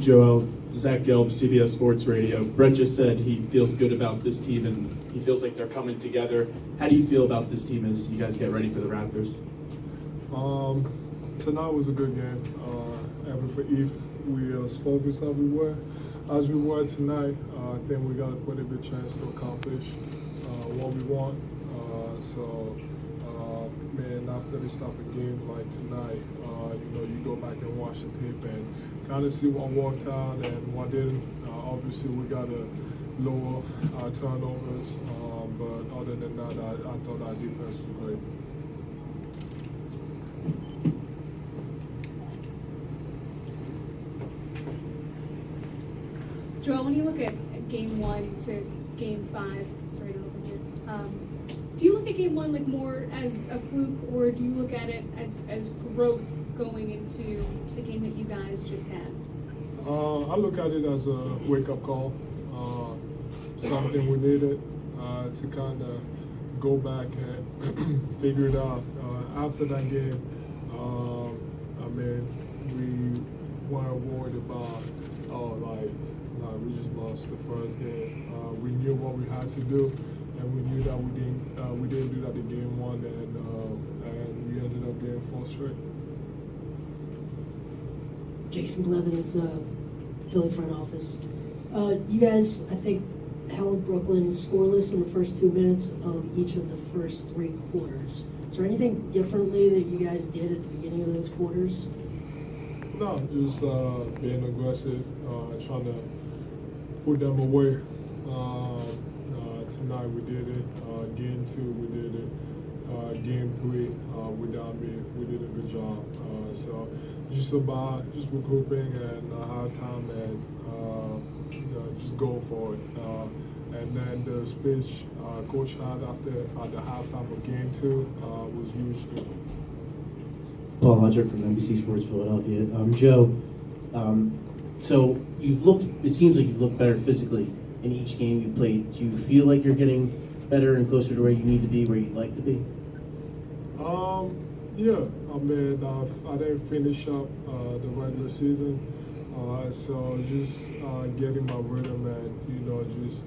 Joel, Zach Gelb, CBS Sports Radio. Brett just said he feels good about this team and he feels like they're coming together. How do you feel about this team as you guys get ready for the Raptors? Tonight was a good game. If we as focused as we were tonight, I think we got a pretty good chance to accomplish what we want. Man, after this type of games like tonight, you go back and watch the tape and kind of see what worked out and what didn't. Obviously, we got to lower our turnovers, but other than that, I thought our defense was great. Joel, when you look at game 1 to game 5, sorry to open here, do you look at game 1 like more as a fluke, or do you look at it as growth going into the game that you guys just had? I look at it as a wake-up call, something we needed to kind of go back and figure it out. After that game, we weren't worried about, we just lost the first game. We knew what we had to do, and we knew that we didn't do that in game 1, and we ended up getting 4 straight. Jason Blevins, Philly front office. You guys, I think, held Brooklyn scoreless in the first 2 minutes of each of the first 3 quarters. Is there anything differently that you guys did at the beginning of those quarters? No, just being aggressive, trying to put them away. Tonight we did it. Game 2 we did it. Game 3 without me, we did a good job. So just regrouping and halftime and just go for it. And then the speech coach had at the halftime of game 2 was huge too. Paul Hodger from NBC Sports Philadelphia. Joe, so it seems like you've looked better physically in each game you played. Do you feel like you're getting better and closer to where you need to be, where you'd like to be? Yeah, I didn't finish up the regular season, so just getting my rhythm and, just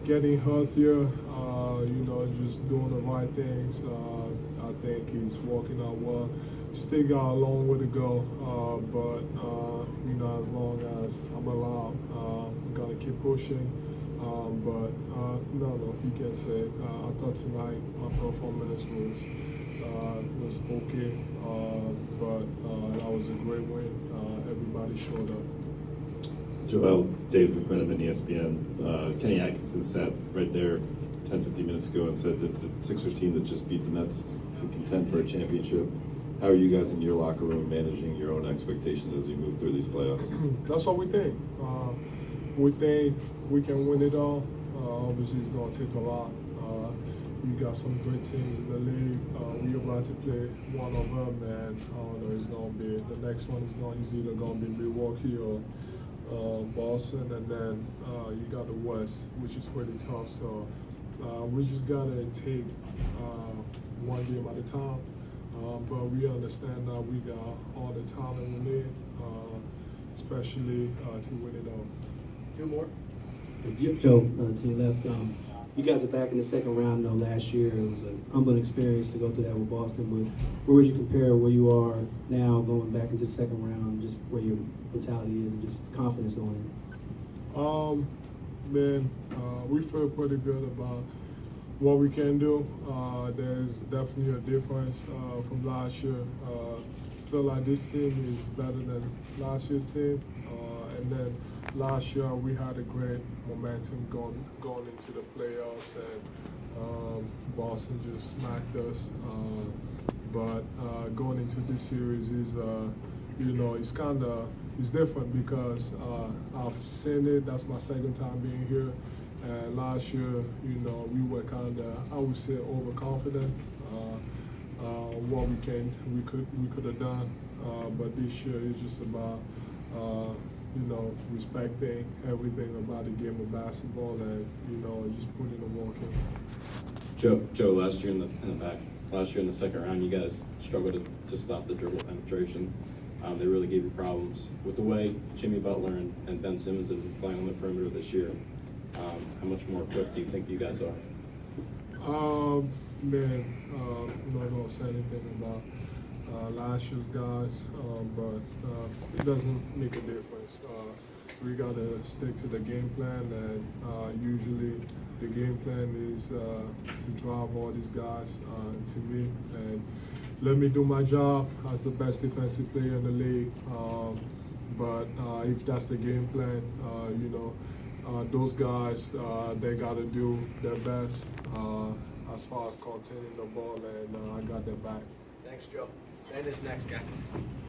getting healthier, just doing the right things. I think it's working out well. Still got a long way to go, but as long as I'm allowed, I'm gonna keep pushing. No, you can say. I thought tonight my performance was okay, but that was a great win. Everybody showed up. Joel, Dave McMenamin, ESPN. Kenny Atkinson sat right there 10-15 minutes ago and said that the Sixers team that just beat the Nets can contend for a championship. How are you guys in your locker room managing your own expectations as you move through these playoffs? That's what we think. We think we can win it all. Obviously, it's going to take a lot. We got some great teams in the league. We're about to play one of them, and it's going to be the next one is either going to be Milwaukee or Boston, and then you got the West, which is pretty tough. So we just got to take one game at a time. But we understand that we got all the talent we need, especially to win it all. Two more. Joe, to your left, you guys are back in the second round. Last year it was an humbling experience to go through that with Boston, but where would you compare where you are now going back into the second round, just where your mentality is and just confidence going in? We feel pretty good about what we can do. There's definitely a difference from last year. I feel like this team is better than last year's team. And then last year we had a great momentum going into the playoffs, and Boston just smacked us. But going into this series is, it's different because I've seen it. That's my second time being here. And last year, we were kind of, I would say, overconfident. What we could have done, but this year it's just about respecting everything about the game of basketball and just putting the work in. Joe, last year in the second round, you guys struggled to stop the dribble penetration. They really gave you problems. With the way Jimmy Butler and Ben Simmons have been playing on the perimeter this year, how much more equipped do you think you guys are? Man, I'm not gonna say anything about last year's guys, but it doesn't make a difference. We gotta stick to the game plan, and usually the game plan is to drive all these guys to me and let me do my job as the best defensive player in the league. But if that's the game plan, those guys, they got to do their best as far as containing the ball, and I got their back. Thanks, Joe. Ben is next, guys.